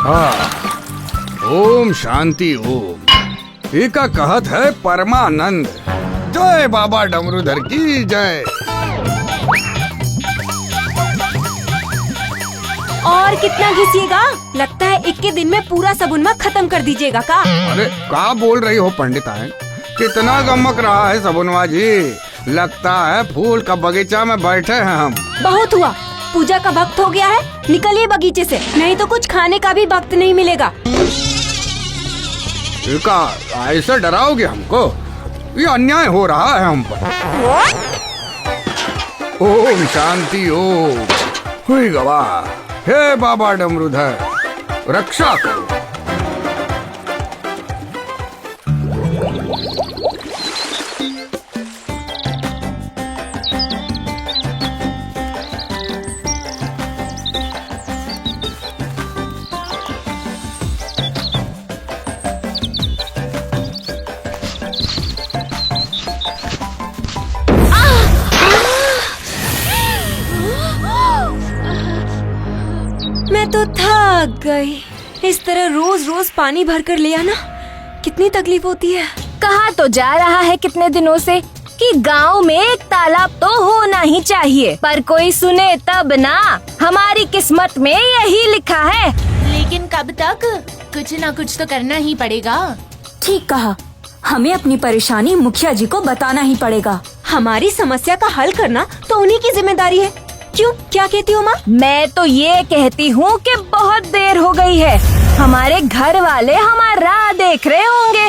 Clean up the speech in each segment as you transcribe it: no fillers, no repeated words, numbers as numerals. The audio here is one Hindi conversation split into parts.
हाँ, ओम शांति ओम। एका कहत है परमानंद। जय बाबा डमरूधर की जय। और कितना घिसिएगा? लगता है 21 दिन में पूरा सबुनमा खत्म कर दीजिएगा का? अरे क्या बोल रही हो पंडिताएं? कितना गमक रहा है सबुनवा जी। लगता है फूल का बगीचा में बैठे हैं हम। बहुत हुआ, पूजा का वक्त हो गया है। निकलिए बगीचे से, नहीं तो कुछ खाने का भी वक्त नहीं मिलेगा। ऐसे डराओगे हमको? ये अन्याय हो रहा है हम पर। ओम शांति ओम। हुई गवाह। हे बाबा डमरूधर, रक्षा करो। मैं तो थक गई। इस तरह रोज रोज पानी भर कर ले आना कितनी तकलीफ होती है। कहा तो जा रहा है कितने दिनों से कि गांव में एक तालाब तो होना ही चाहिए, पर कोई सुने तब ना। हमारी किस्मत में यही लिखा है। लेकिन कब तक? कुछ ना कुछ तो करना ही पड़ेगा। ठीक कहा, हमें अपनी परेशानी मुखिया जी को बताना ही पड़ेगा। हमारी समस्या का हल करना तो उन्हीं की जिम्मेदारी है। क्यों, क्या कहती हो माँ? मैं तो ये कहती हूँ कि बहुत देर हो गई है। हमारे घर वाले हमारा राह देख रहे होंगे।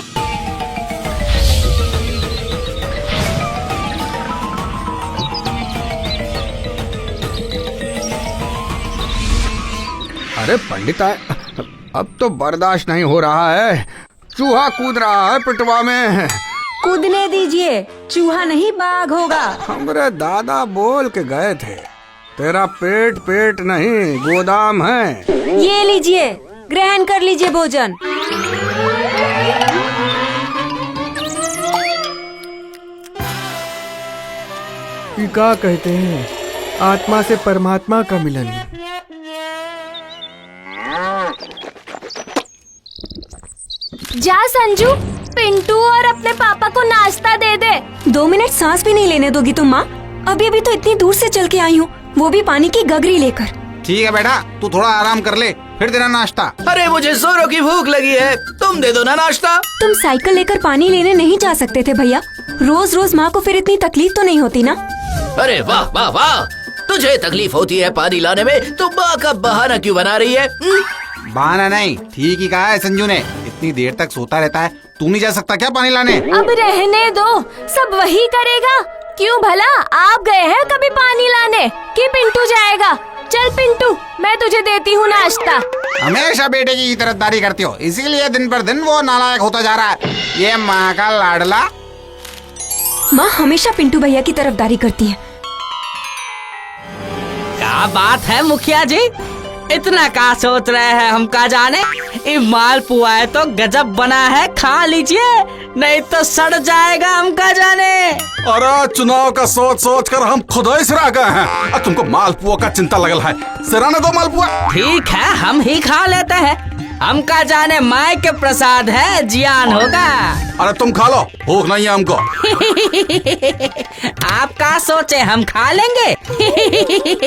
अरे पंडिता, अब तो बर्दाश्त नहीं हो रहा है। चूहा कूद रहा है पिटवा में। कूदने दीजिए, चूहा नहीं बाघ होगा। हमारे दादा बोल के गए थे, तेरा पेट पेट नहीं गोदाम है। ये लीजिए, ग्रहण कर लीजिए भोजन। ये क्या कहते हैं, आत्मा से परमात्मा का मिलन। जा संजू, पिंटू और अपने पापा को नाश्ता दे दे। 2 मिनट सांस भी नहीं लेने दोगी तुम माँ? अभी अभी तो इतनी दूर से चल के आई हूँ, वो भी पानी की गगरी लेकर। ठीक है बेटा, तू थोड़ा आराम कर ले, फिर देना नाश्ता। अरे मुझे जोरों की भूख लगी है, तुम दे दो ना नाश्ता। तुम साइकिल लेकर पानी लेने नहीं जा सकते थे भैया? रोज रोज माँ को फिर इतनी तकलीफ तो नहीं होती ना? अरे वाह वाह वाह, तुझे तकलीफ होती है पानी लाने में, तो माँ का बहाना क्यों बना रही है? बहाना नहीं, ठीक ही कहा है संजू ने। इतनी देर तक सोता रहता है, तू नहीं जा सकता क्या पानी लाने? अब रहने दो, सब वही करेगा। क्यों भला, आप गए हैं कभी पानी लाने कि पिंटू जाएगा? चल पिंटू, मैं तुझे देती हूँ नाश्ता। हमेशा बेटे की तरफदारी करती हो, इसीलिए दिन पर दिन वो नालायक होता जा रहा है। ये माँ का लाडला। माँ हमेशा पिंटू भैया की तरफदारी करती है। क्या बात है मुखिया जी, इतना का सोच रहे हैं हम का जाने। ये मालपुआ है तो गजब बना है, खा लीजिए, नहीं तो सड़ जाएगा हम का जाने। अरे चुनाव का सोच सोच कर हम खुद ही सिरा गए हैं। अब तुमको मालपुआ का चिंता लगल है, सिराने दो मालपुआ। ठीक है, हम ही खा लेते हैं, हम का जाने माय के प्रसाद है, जियान होगा। अरे तुम खा लो, भूख नहीं है हमको। आप का सोचे हम खा लेंगे?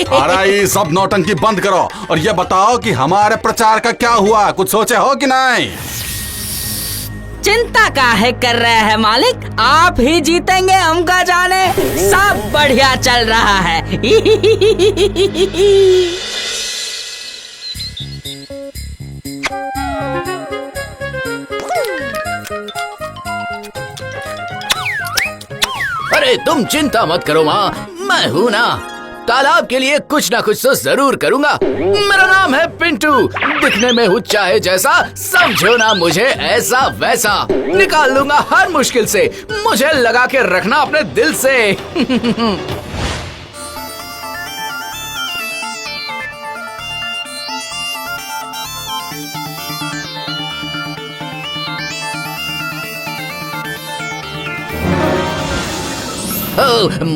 अरे ये सब नौटंकी बंद करो और ये बताओ कि हमारे प्रचार का क्या हुआ, कुछ सोचे हो कि नहीं? चिंता काहे कर रहे हैं मालिक, आप ही जीतेंगे हम का जाने, सब बढ़िया चल रहा है। अरे तुम चिंता मत करो माँ, मैं हूँ ना। तालाब के लिए कुछ ना कुछ तो जरूर करूँगा। मेरा नाम है पिंटू, दिखने में हूँ चाहे जैसा, समझो ना मुझे ऐसा वैसा। निकाल लूंगा हर मुश्किल से, मुझे लगा के रखना अपने दिल से।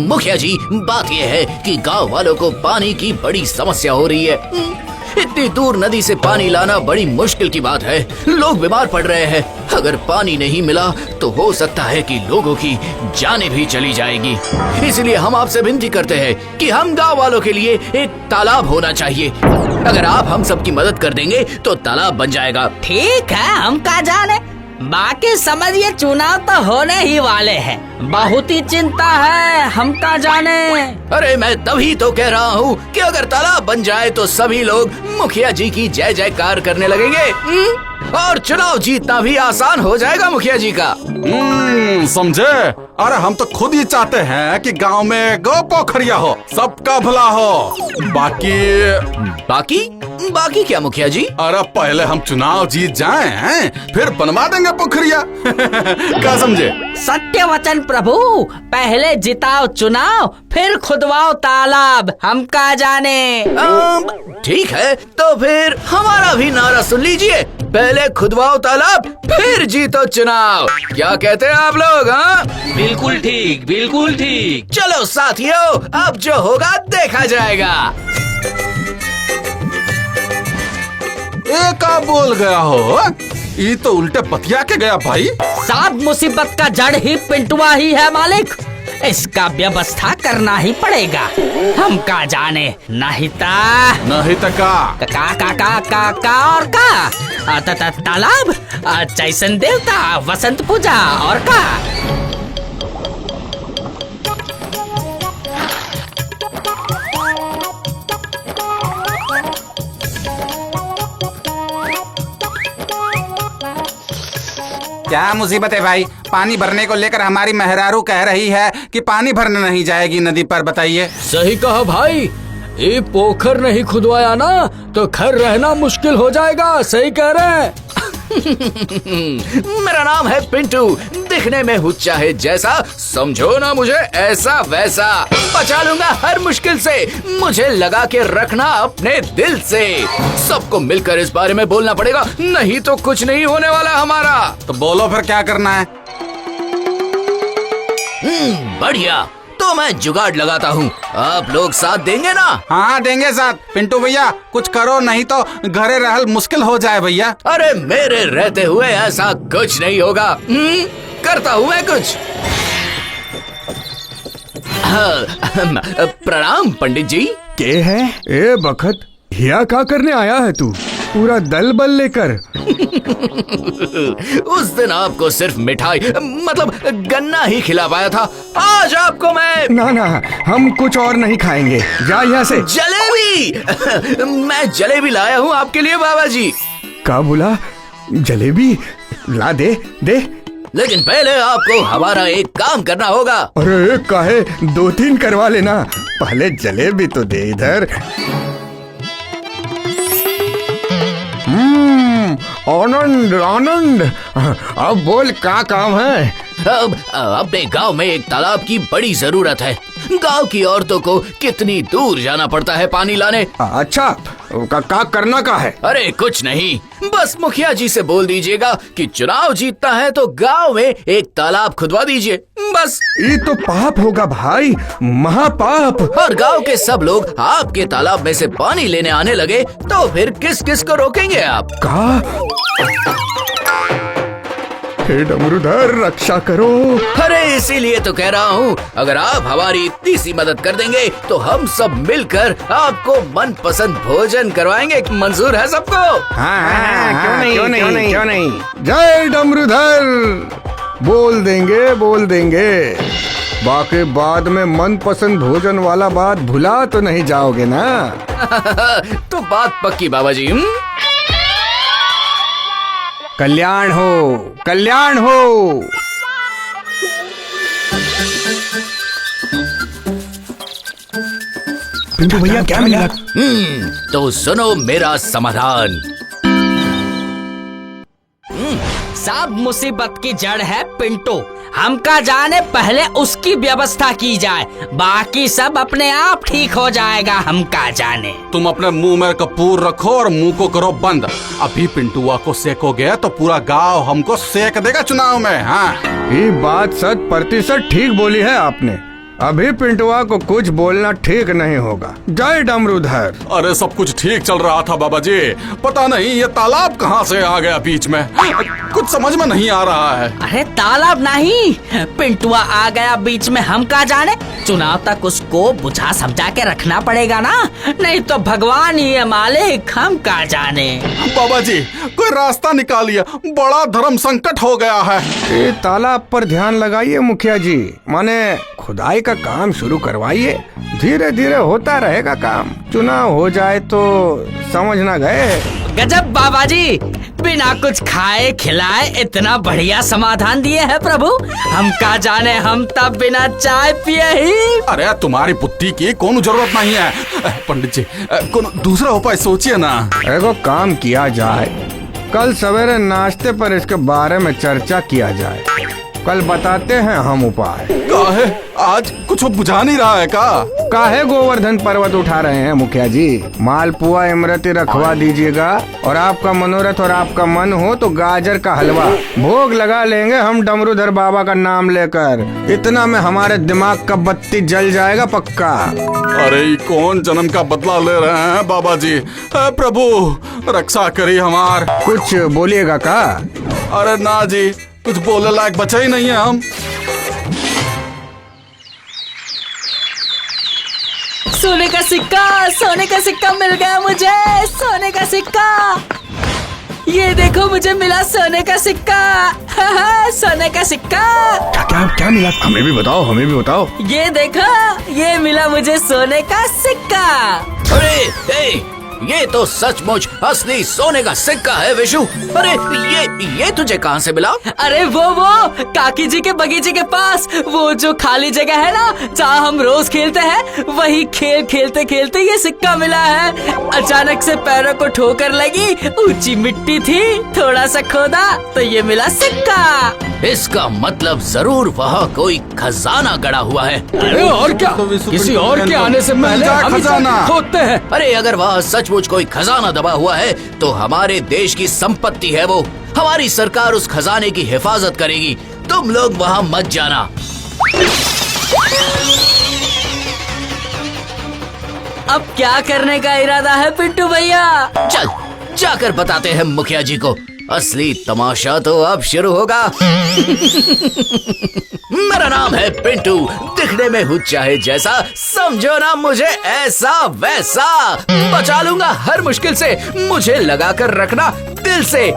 मुखिया जी, बात यह है कि गांव वालों को पानी की बड़ी समस्या हो रही है। इतनी दूर नदी से पानी लाना बड़ी मुश्किल की बात है। लोग बीमार पड़ रहे हैं। अगर पानी नहीं मिला तो हो सकता है कि लोगों की जानें भी चली जाएगी। इसलिए हम आपसे विनती करते हैं कि हम गांव वालों के लिए एक तालाब होना चाहिए। अगर आप हम सबकी मदद कर देंगे तो तालाब बन जाएगा। ठीक है, हम का जाने। बाकी समझिए चुनाव तो होने ही वाले हैं। बहुत ही चिंता है, हम का जाने। अरे मैं तभी तो कह रहा हूँ कि अगर तालाब बन जाए तो सभी लोग मुखिया जी की जय जयकार करने लगेंगे और चुनाव जीतना भी आसान हो जाएगा मुखिया जी का। समझे? अरे हम तो खुद ही चाहते हैं कि गांव में गौ पोखरिया हो, सबका भला हो। बाकी बाकी क्या मुखिया जी? अरे पहले हम चुनाव जीत जाएं, हैं? फिर बनवा देंगे पोखरिया। क्या समझे? सत्य वचन प्रभु, पहले जिताओ चुनाव, फिर खुदवाओ तालाब, हम का जाने। ठीक है, तो फिर हमारा भी नारा सुन लीजिए, पहले खुदवाओ तालाब, फिर जीतो चुनाव। क्या कहते हैं आप लोग? हाँ, बिल्कुल ठीक, बिल्कुल ठीक। चलो साथियों, अब जो होगा देखा जाएगा। एक आप बोल गया हो, ये तो उल्टे पतिया के गया भाई। सब मुसीबत का जड़ ही पिंटुआ ही है मालिक। इसका व्यवस्था करना ही पड़ेगा, हम का जाने। नहीं तो का और का तालाब, जैसन देवता, वसंत पूजा और का। क्या मुसीबत है भाई? पानी भरने को लेकर हमारी मेहरारू कह रही है कि पानी भरने नहीं जाएगी नदी पर। बताइए। सही कहा भाई, ये पोखर नहीं खुदवाया ना तो घर रहना मुश्किल हो जाएगा। सही कह रहे हैं। मेरा नाम है पिंटू, दिखने में हूँ चाहे जैसा, समझो ना मुझे ऐसा वैसा। बचा लूंगा हर मुश्किल से, मुझे लगा के रखना अपने दिल से। सबको मिलकर इस बारे में बोलना पड़ेगा, नहीं तो कुछ नहीं होने वाला हमारा। तो बोलो फिर क्या करना है? बढ़िया, तो मैं जुगाड़ लगाता हूँ, आप लोग साथ देंगे ना? हाँ देंगे साथ। पिंटू भैया कुछ करो, नहीं तो घरे रहल मुश्किल हो जाए भैया। अरे मेरे रहते हुए ऐसा कुछ नहीं होगा। करता हूँ मैं कुछ। प्रणाम पंडित जी। के है? ए बखत, हिया क्या करने आया है तू? पूरा दल बल लेकर। उस दिन आपको सिर्फ मिठाई मतलब गन्ना ही खिला पाया था, आज आपको मैं। ना, हम कुछ और नहीं खाएंगे, जा यहाँ से। जलेबी मैं जलेबी लाया हूँ आपके लिए बाबा जी। क्या बोला? जलेबी ला दे। लेकिन पहले आपको हमारा एक काम करना होगा। अरे काहे, 2-3 करवा लेना, पहले जलेबी तो दे इधर। आनंद, अब बोल क्या काम है? अब अपने गांव में एक तालाब की बड़ी जरूरत है। गांव की औरतों को कितनी दूर जाना पड़ता है पानी लाने। अच्छा, क्या करना का है? अरे कुछ नहीं, बस मुखिया जी से बोल दीजिएगा कि चुनाव जीतना है तो गांव में एक तालाब खुदवा दीजिए, बस। ये तो पाप होगा भाई, महापाप। और गांव के सब लोग आपके तालाब में से पानी लेने आने लगे तो फिर किस किस को रोकेंगे आप? हे डमरूधर, रक्षा करो। अरे इसीलिए तो कह रहा हूँ, अगर आप हमारी इतनी सी मदद कर देंगे तो हम सब मिलकर आपको मनपसंद भोजन करवाएंगे। मंजूर है सबको? क्यों नहीं। जय डमरूधर। बोल देंगे। बाकी बाद में मनपसंद भोजन वाला बात भुला तो नहीं जाओगे ना? तो बात पक्की बाबा जी। कल्याण हो। पिंटू भैया क्या मिला? तो सुनो मेरा समाधान। सब मुसीबत की जड़ है पिंटू, हम का जाने पहले उसकी व्यवस्था की जाए, बाकी सब अपने आप ठीक हो जाएगा, हम का जाने। तुम अपने मुंह में कपूर रखो और मुंह को करो बंद। अभी पिंटुआ को सेकोगे तो पूरा गांव हमको सेक देगा चुनाव में। हाँ, ये बात 100% ठीक बोली है आपने। अभी पिंटुआ को कुछ बोलना ठीक नहीं होगा। जय डमरूधर। अरे सब कुछ ठीक चल रहा था बाबा जी, पता नहीं ये तालाब कहाँ से आ गया बीच में, कुछ समझ में नहीं आ रहा है। अरे तालाब नहीं, पिंटुआ आ गया बीच में, हम क्या जाने। चुनाव तक उसको बुझा समझा के रखना पड़ेगा ना, नहीं तो भगवान ही है मालिक, हम क्या जाने। बाबा जी कोई रास्ता निकालिए, बड़ा धर्म संकट हो गया है। ये तालाब पर ध्यान लगाइए मुखिया जी, माने खुदाई का काम शुरू करवाइए, धीरे धीरे होता रहेगा काम। चुनाव हो जाए तो समझ ना गए। गजब बाबा जी, बिना कुछ खाए खिलाए इतना बढ़िया समाधान दिए हैं प्रभु, हम क्या जाने, हम तब बिना चाय पिए ही। अरे तुम्हारी बुद्धि की कोनो जरूरत नहीं है पंडित जी, कोनो दूसरा उपाय सोचिए ना। एगो काम किया जाए, कल सवेरे नाश्ते पर इसके बारे में चर्चा किया जाए, कल बताते हैं हम उपाय। काहे आज कुछ बुझा नहीं रहा है का? काहे गोवर्धन पर्वत उठा रहे हैं मुखिया जी? मालपुआ इमरती रखवा दीजिएगा, और आपका मनोरथ और आपका मन हो तो गाजर का हलवा भोग लगा लेंगे हम डमरूधर बाबा का नाम लेकर। इतना में हमारे दिमाग का बत्ती जल जाएगा पक्का। अरे कौन जन्म का बदला ले रहे हैं बाबा जी? प्रभु रक्षा करिए हमार। कुछ बोलिएगा का? अरे ना जी, कुछ बोले लायक बचा ही नहीं है हम। सोने का सिक्का, सोने का सिक्का मिल गया मुझे, सोने का सिक्का। ये देखो मुझे मिला सोने का सिक्का, सोने का सिक्का। क्या मिला? हमें भी बताओ, हमें भी बताओ। ये देखो, ये मिला मुझे सोने का सिक्का। अरे ये तो सचमुच असली सोने का सिक्का है विशु। अरे ये तुझे कहाँ से मिला? अरे वो काकी जी के बगीचे के पास, वो जो खाली जगह है ना जहाँ हम रोज खेलते हैं, वही खेल खेलते खेलते ये सिक्का मिला है। अचानक से पैरों को ठोकर लगी, ऊंची मिट्टी थी, थोड़ा सा खोदा तो ये मिला सिक्का। इसका मतलब जरूर वहाँ कोई खजाना गड़ा हुआ है। अरे और क्या, किसी और के आने से पहले हम खजाना खोदते हैं। अरे अगर वहाँ सचमुच कोई खजाना दबा हुआ है तो हमारे देश की संपत्ति है वो, हमारी सरकार उस खजाने की हिफाजत करेगी, तुम लोग वहाँ मत जाना। अब क्या करने का इरादा है पिंटू भैया? चल जाकर बताते हैं मुखिया जी को, असली तमाशा तो अब शुरू होगा। मेरा नाम है पिंटू, दिखने में हूँ चाहे जैसा, समझो ना मुझे ऐसा वैसा, बचा लूंगा हर मुश्किल से, मुझे लगा कर रखना दिल से।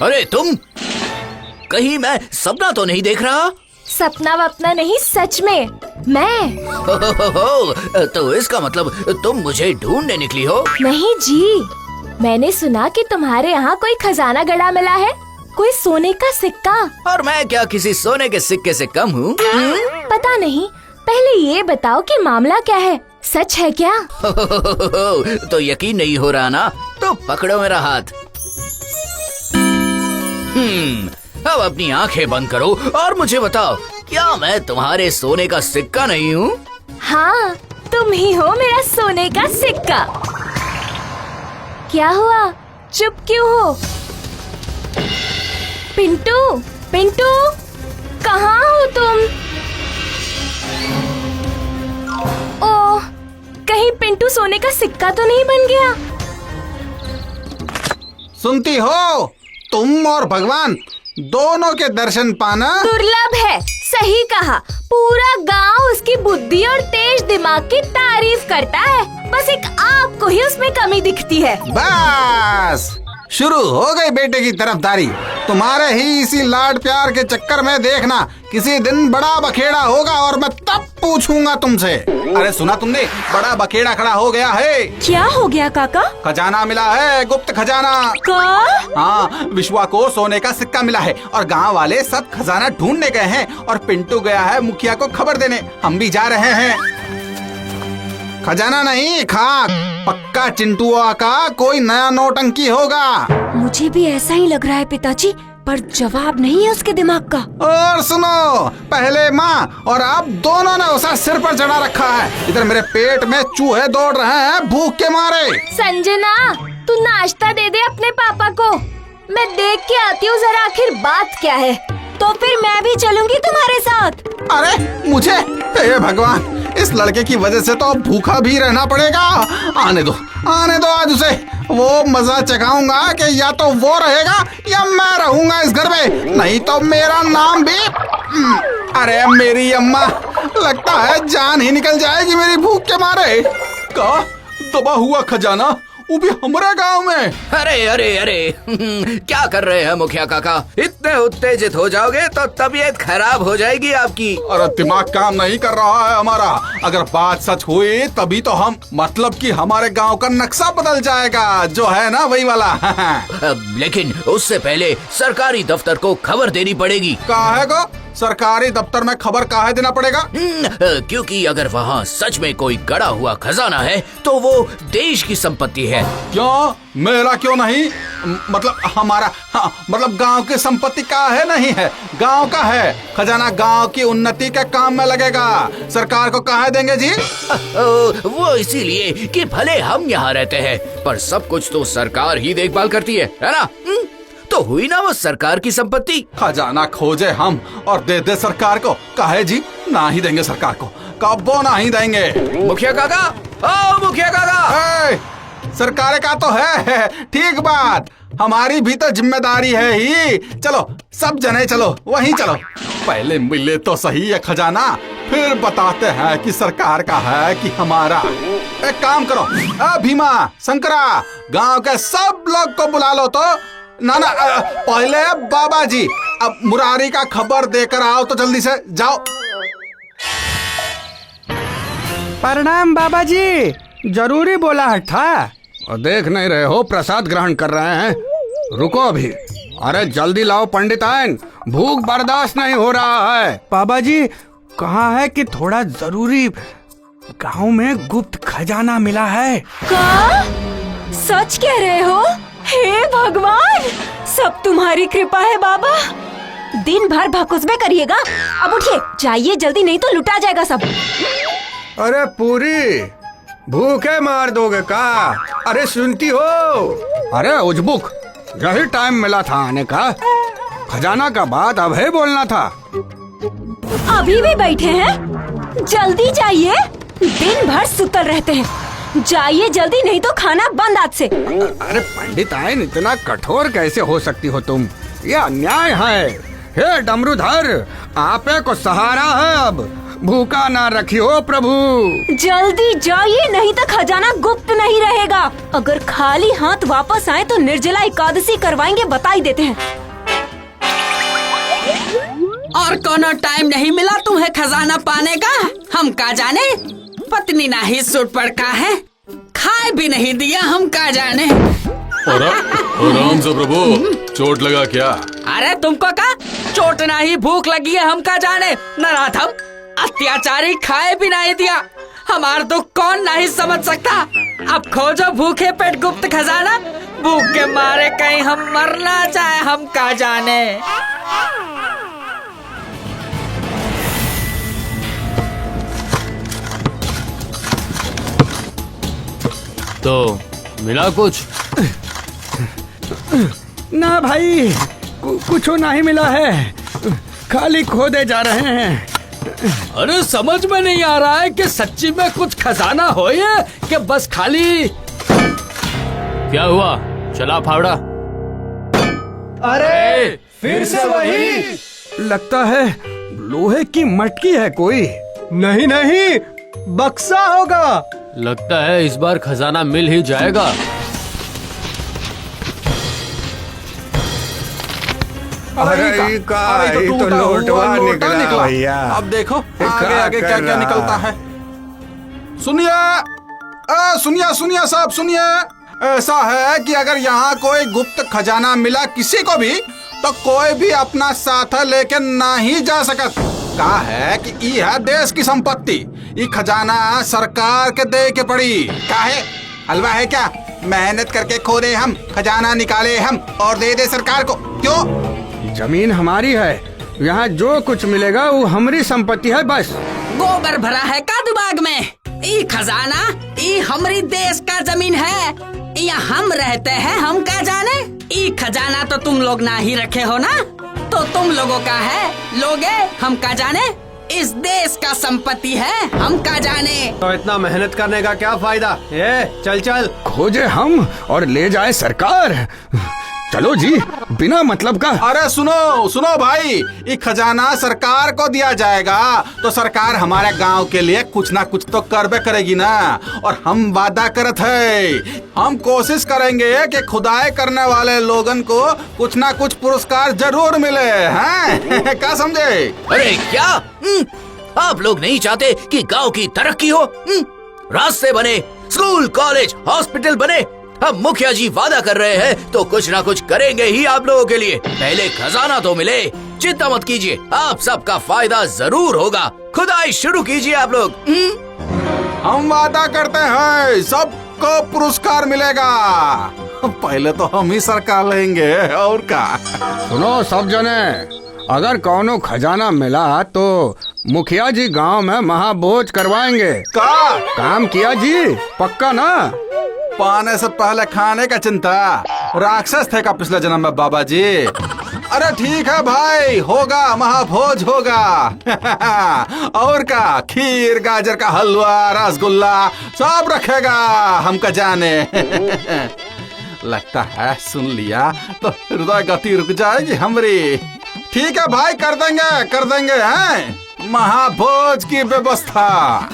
अरे तुम, कहीं मैं सपना तो नहीं देख रहा? सपना वपना नहीं, सच में मैं। हो, तो इसका मतलब तुम मुझे ढूंढने निकली हो? नहीं जी, मैंने सुना कि तुम्हारे यहाँ कोई खजाना गड़ा मिला है, कोई सोने का सिक्का। और मैं क्या किसी सोने के सिक्के से कम हूँ? पता नहीं, पहले ये बताओ कि मामला क्या है, सच है क्या? तो यकीन नहीं हो रहा ना, तो पकड़ो मेरा हाथ। अब अपनी आंखें बंद करो और मुझे बताओ, क्या मैं तुम्हारे सोने का सिक्का नहीं हूँ? हाँ, तुम ही हो मेरा सोने का सिक्का। क्या हुआ, चुप क्यों हो? पिंटू, पिंटू, कहाँ हो तुम? ओह, कहीं पिंटू सोने का सिक्का तो नहीं बन गया? सुनती हो, तुम और भगवान दोनों के दर्शन पाना दुर्लभ है। सही कहा, पूरा गांव उसकी बुद्धि और तेज दिमाग की तारीफ करता है, बस एक आपको ही उसमें कमी दिखती है। बस शुरू हो गई बेटे की तरफदारी। तुम्हारे ही इसी लाड प्यार के चक्कर में देखना, किसी दिन बड़ा बखेड़ा होगा और मैं तब पूछूंगा तुमसे। अरे सुना तुमने, बड़ा बखेड़ा खड़ा हो गया है। क्या हो गया काका? खजाना मिला है, गुप्त खजाना। हाँ, विश्वा को सोने का सिक्का मिला है और गांव वाले सब खजाना ढूंढने गए हैं और पिंटू गया है मुखिया को खबर देने। हम भी जा रहे हैं। खजाना नहीं, खाक। पक्का चिंटुआ का कोई नया नौटंकी होगा। मुझे भी ऐसा ही लग रहा है पिताजी, पर जवाब नहीं है उसके दिमाग का। और सुनो, पहले माँ और आप दोनों ने उसे सिर पर चढ़ा रखा है। इधर मेरे पेट में चूहे दौड़ रहे हैं भूख के मारे। संजना, तू नाश्ता दे दे अपने पापा को, मैं देख के आती हूँ जरा आखिर बात क्या है। तो फिर मैं भी चलूंगी तुम्हारे साथ। अरे मुझे, हे भगवान, इस लड़के की वजह से तो भूखा भी रहना पड़ेगा। आने दो आज उसे। वो मजा चखाऊंगा कि या तो वो रहेगा या मैं रहूंगा इस घर में, नहीं तो मेरा नाम भी। अरे मेरी अम्मा, लगता है जान ही निकल जाएगी मेरी भूख के मारे। का दबा हुआ खजाना, वो भी हमारे गांव में। अरे अरे अरे क्या कर रहे हैं मुखिया काका? इतने उत्तेजित हो जाओगे तो तबीयत खराब हो जाएगी आपकी। अरे दिमाग काम नहीं कर रहा है हमारा। अगर बात सच हुई तभी तो हम, मतलब कि हमारे गांव का नक्शा बदल जाएगा, जो है ना वही वाला। लेकिन उससे पहले सरकारी दफ्तर को खबर देनी पड़ेगी। काहे को सरकारी दफ्तर में खबर काहे देना पड़ेगा? क्योंकि अगर वहाँ सच में कोई गड़ा हुआ खजाना है तो वो देश की संपत्ति है। क्यों? मेरा क्यों नहीं? मतलब हमारा, हाँ, मतलब गांव की संपत्ति का है, नहीं है, गांव का है। खजाना गांव की उन्नति के काम में लगेगा। सरकार को काहे देंगे जी? वो इसीलिए कि भले हम यहाँ रहते हैं पर सब कुछ तो सरकार ही देखभाल करती है ना? तो हुई ना वो सरकार की संपत्ति। खजाना खोजे हम और दे दे सरकार को, काहे जी? ना ही देंगे सरकार को, कब्बो ना ही देंगे। मुखिया काका, ओ मुखिया काका, सरकार का तो है, ठीक बात, हमारी भी तो जिम्मेदारी है ही। चलो सब जने चलो, वहीं चलो। पहले मिले तो सही ये खजाना, फिर बताते हैं कि सरकार का है कि हमारा। एक काम करो, भीमा, शंकरा, गांव के सब लोग को बुला लो। तो ना पहले बाबा जी, अब मुरारी का खबर देकर आओ तो जल्दी से जाओ। प्रणाम बाबा जी, जरूरी बोलाहट था। और देख नहीं रहे हो प्रसाद ग्रहण कर रहे हैं? रुको अभी, अरे जल्दी लाओ पंडिताइन, भूख बर्दाश्त नहीं हो रहा है। बाबा जी, कहा है कि थोड़ा जरूरी गांव में गुप्त खजाना मिला है। का? सच कह रहे हो? हे भगवान, सब तुम्हारी कृपा है बाबा। दिन भर भकुस्बे करिएगा, अब उठिए, जाइए जल्दी, नहीं तो लुटा जाएगा सब। अरे पूरी, भूखे मार दोगे का? अरे सुनती हो? अरे उजबुक, यही टाइम मिला था आने का। खजाना का बात अब है बोलना था। अभी भी बैठे हैं? जल्दी जाइए, दिन भर सुतल रहते हैं। जाइए जल्दी, नहीं तो खाना बंद आज से। अरे पंडिताइन, इतना कठोर कैसे हो सकती हो तुम? ये अन्याय है। हे डमरूधर, आपे को सहारा है, अब भूखा ना रखियो प्रभु। जल्दी जाइए, नहीं तो खजाना गुप्त नहीं रहेगा। अगर खाली हाथ वापस आए तो निर्जला एकादशी करवाएंगे, बता ही देते हैं। और कोनो टाइम नहीं मिला तुम्हें खजाना पाने का? हम का जाने, पत्नी ना ही सूट पड़का है, खाए भी नहीं दिया, हम का जाने। आराम से प्रभु, चोट लगा क्या? अरे तुमको का चोट ना ही भूख लगी है, हम का जाने। नराधम अत्याचारी, खाए भी नहीं दिया, हमार दुख कौन नहीं समझ सकता। अब खोजो भूखे पेट गुप्त खजाना, भूख के मारे कहीं हम मर ना जाए, हम का जाने। तो मिला कुछ? ना भाई, कुछ नहीं मिला है, खाली खोदे जा रहे हैं। अरे समझ में नहीं आ रहा है कि सच्ची में कुछ खजाना हो ये कि बस खाली। क्या हुआ? चला फावड़ा। अरे फिर से वही लगता है, लोहे की मटकी है कोई। नहीं नहीं, बक्सा होगा। लगता है इस बार खजाना मिल ही जाएगा। अरे तो लोटवा निकला भैया। अब देखो आगे आगे क्या क्या निकलता है। सुनिए सब सुनिए। ऐसा है कि अगर यहाँ कोई गुप्त खजाना मिला किसी को भी, तो कोई भी अपना साथ लेके ना ही जा सकत। कहा है कि यह देश की संपत्ति, ये खजाना सरकार के दे के पड़ी। काहे हलवा है क्या? मेहनत करके खोदे हम, खजाना निकाले हम और दे दे सरकार को। क्यों? जमीन हमारी है, यहाँ जो कुछ मिलेगा वो हमारी संपत्ति है बस। गोबर भरा है का दिमाग में? ई खजाना ई हमारी देश का जमीन है, यहाँ हम रहते हैं, हम का जाने। ई खजाना तो तुम लोग ना ही रखे हो ना, तो तुम लोगों का है, लोगे हम का जाने। इस देश का संपत्ति है, हम का जाने। तो इतना मेहनत करने का क्या फायदा? ये चल चल खोजे हम और ले जाए सरकार। चलो जी, बिना मतलब का। अरे सुनो सुनो भाई, ये खजाना सरकार को दिया जाएगा तो सरकार हमारे गांव के लिए कुछ ना कुछ तो करबे करेगी ना। और हम वादा करत है, हम कोशिश करेंगे कि खुदाई करने वाले लोगन को कुछ ना कुछ पुरस्कार जरूर मिले हैं। क्या समझे? अरे क्या आप लोग नहीं चाहते कि गांव की तरक्की हो? रास्ते बने, स्कूल कॉलेज हॉस्पिटल बने। हम मुखिया जी वादा कर रहे हैं तो कुछ ना कुछ करेंगे ही आप लोगों के लिए। पहले खजाना तो मिले, चिंता मत कीजिए, आप सबका फायदा जरूर होगा। खुदाई शुरू कीजिए आप लोग। हम वादा करते हैं सबको पुरस्कार मिलेगा। पहले तो हम ही सरकार लेंगे और क्या। सुनो सब जने, अगर कौनो खजाना मिला तो मुखिया जी गांव में महाभोज करवाएंगे। काम किया जी, पक्का ना? पाने से पहले खाने का चिंता, राक्षस थे का पिछले जन्म में बाबा जी। अरे ठीक है भाई, होगा महाभोज होगा। और क्या, खीर गाजर का हलवा रसगुल्ला सब रखेगा, हमका जाने। लगता है सुन लिया तो हृदय गति रुक जाएगी हमारी। ठीक है भाई, कर देंगे हैं महाभोज की व्यवस्था।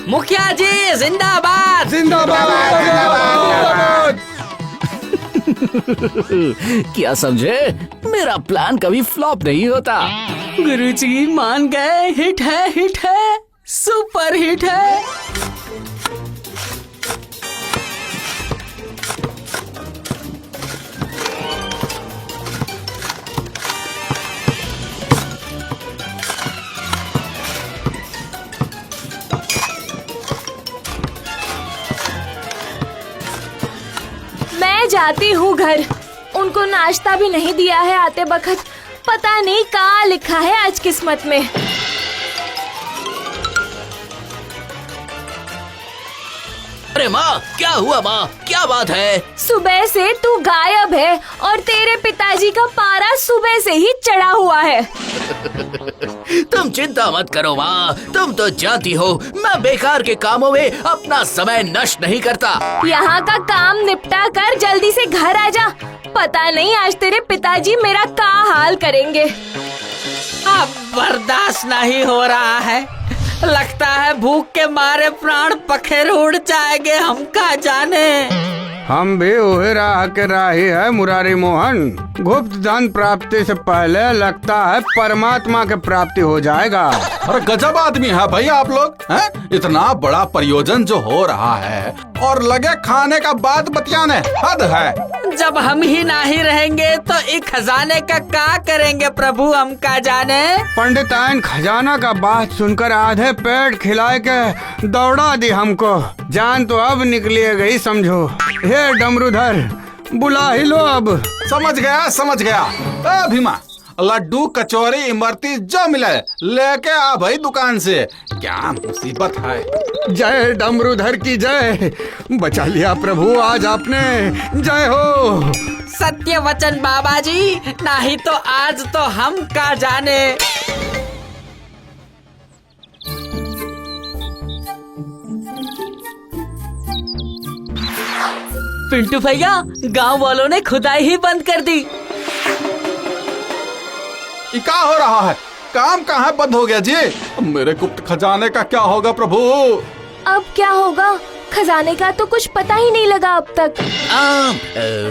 मुखिया जी जिंदाबाद जिंदाबाद। क्या समझे, मेरा प्लान कभी फ्लॉप नहीं होता। गुरुजी मान गए, हिट है, सुपर हिट है। मैं जाती हूँ घर, उनको नाश्ता भी नहीं दिया है आते वक्त। पता नहीं कहाँ लिखा है आज किस्मत में। अरे माँ, क्या हुआ माँ, क्या बात है? सुबह से तू गायब है और तेरे पिताजी का पारा सुबह से ही चढ़ा हुआ है। तुम चिंता मत करो माँ, तुम तो जानती हो मैं बेकार के कामों में अपना समय नष्ट नहीं करता। यहाँ का काम निपटा कर जल्दी से घर आ जा। पता नहीं आज तेरे पिताजी मेरा क्या हाल करेंगे। अब बर्दाश्त नहीं हो रहा है, लगता है भूख के मारे प्राण पखेर उड़ जाएंगे, हम कहाँ जाने। हम भी वही राह के राही है मुरारी मोहन। गुप्त धन प्राप्ति से पहले लगता है परमात्मा के प्राप्ति हो जाएगा। अरे गजब आदमी है भाई आप लोग हैं? इतना बड़ा प्रयोजन जो हो रहा है और लगे खाने का बात बतियाने, हद है। जब हम ही नहीं रहेंगे तो एक खजाने का क्या करेंगे प्रभु, हम का जाने। पंडिताइन खजाना का बात सुनकर आधे पेट खिलाए के दौड़ा दी हमको। जान तो अब निकली गई समझो। हे डमरूधर, बुला ही लो अब। समझ गया। भीमा, लड्डू कचौरी इमरती जो मिले लेके आ भाई दुकान से। क्या मुसीबत है। जय डमरूधर की जय। बचा लिया प्रभु आज आपने, जय हो। सत्य वचन बाबा जी, नहीं तो आज तो हम का जाने। पिंटू भैया, गांव वालों ने खुदाई ही बंद कर दी। क्या हो रहा है? काम कहाँ बंद हो गया जी? मेरे गुप्त खजाने का क्या होगा प्रभु? अब क्या होगा? खजाने का तो कुछ पता ही नहीं लगा अब तक।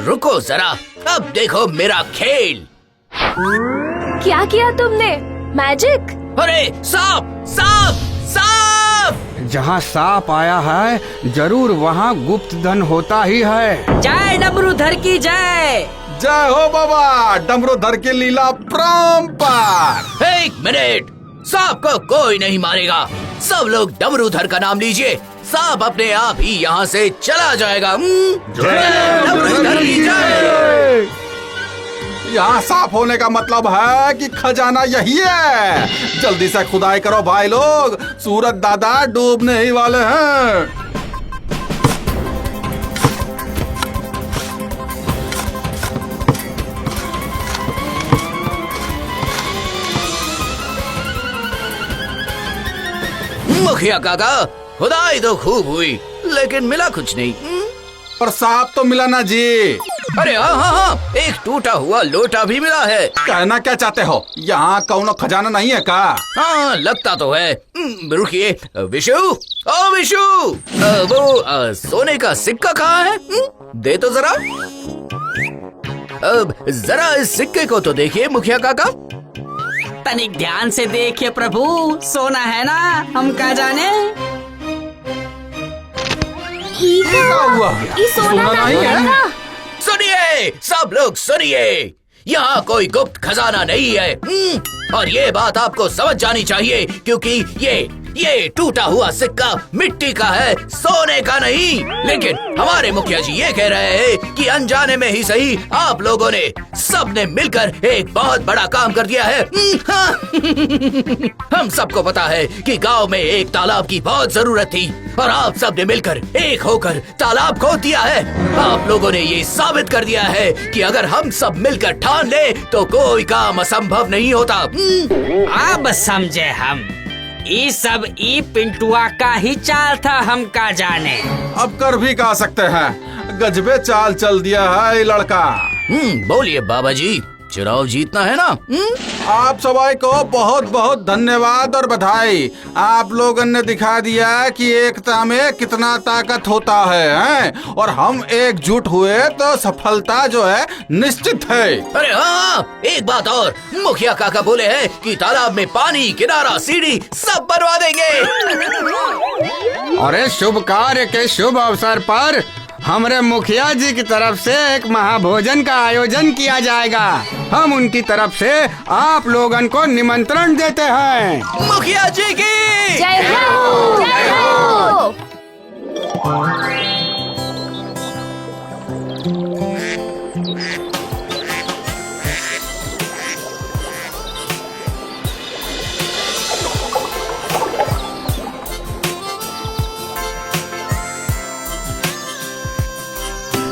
रुको जरा, अब देखो मेरा खेल। क्या किया तुमने? मैजिक? अरे सांप सांप सांप! जहाँ सांप आया है जरूर वहाँ गुप्त धन होता ही है। जय डमरूधर की जय। जय हो बाबा, डमरूधर की लीला परंपार। एक मिनट, सांप को कोई नहीं मारेगा। सब लोग डमरूधर का नाम लीजिए, सांप अपने आप ही यहाँ से चला जाएगा। जय डमरूधर की जय। यहाँ साफ होने का मतलब है कि खजाना यही है। जल्दी से खुदाई करो भाई लोग, सूरज दादा डूबने ही वाले हैं। मुखिया काका, खुदाई तो खूब हुई लेकिन मिला कुछ नहीं। पर सांप तो मिला ना जी। अरे हाँ हाँ हाँ, एक टूटा हुआ लोटा भी मिला है। कहना क्या चाहते हो, यहाँ कौनो खजाना नहीं है का? हाँ लगता तो है। रुकिए विशु, ओ विशु, वो सोने का सिक्का कहाँ है? दे तो जरा। जरा इस सिक्के को तो देखिए मुखिया काका। तनिक ध्यान से देखिए प्रभु, सोना है ना, हम क्या जाने। ये सोना नहीं है। सुनिए सब लोग सुनिए, यहाँ कोई गुप्त खजाना नहीं है। और ये बात आपको समझ जानी चाहिए, क्योंकि ये टूटा हुआ सिक्का मिट्टी का है, सोने का नहीं। लेकिन हमारे मुखिया जी ये कह रहे हैं कि अनजाने में ही सही आप लोगों ने सबने मिलकर एक बहुत बड़ा काम कर दिया है। हम सबको पता है कि गांव में एक तालाब की बहुत जरूरत थी और आप सबने मिलकर एक होकर तालाब खोद दिया है। आप लोगों ने ये साबित कर दिया है कि अगर हम सब मिलकर ठान ले तो कोई काम असंभव नहीं होता। अब समझे हम, ये सब ई पिंटुआ का ही चाल था, हम का जाने। अब कर भी कहा सकते हैं, गजबे चाल चल दिया है ये लड़का। बोलिए बाबा जी, चुनाव जीतना है ना। आप सभी को बहुत बहुत धन्यवाद और बधाई। आप लोगों ने दिखा दिया कि एकता में कितना ताकत होता है? और हम एकजुट हुए तो सफलता जो है निश्चित है। अरे हाँ, एक बात और, मुखिया काका बोले हैं कि तालाब में पानी, किनारा, सीढ़ी सब बनवा देंगे। अरे शुभ कार्य के शुभ अवसर पर हमारे मुखिया जी की तरफ से एक महाभोजन का आयोजन किया जाएगा। हम उनकी तरफ से आप लोगन को निमंत्रण देते हैं। मुखिया जी की जय हो, जय हो।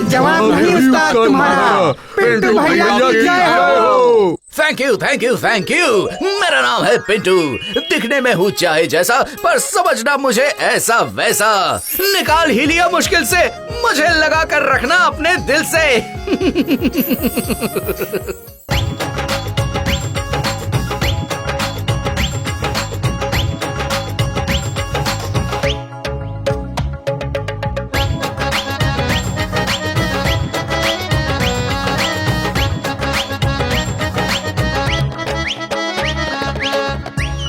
जवाब नहीं उस्ताद तुम्हारा, पिंटू भैया की जय हो। Thank you thank you thank you. मेरा नाम है पिंटू, दिखने में हूँ चाहे जैसा, पर समझना मुझे ऐसा वैसा। निकाल ही लिया मुश्किल से, मुझे लगा कर रखना अपने दिल से।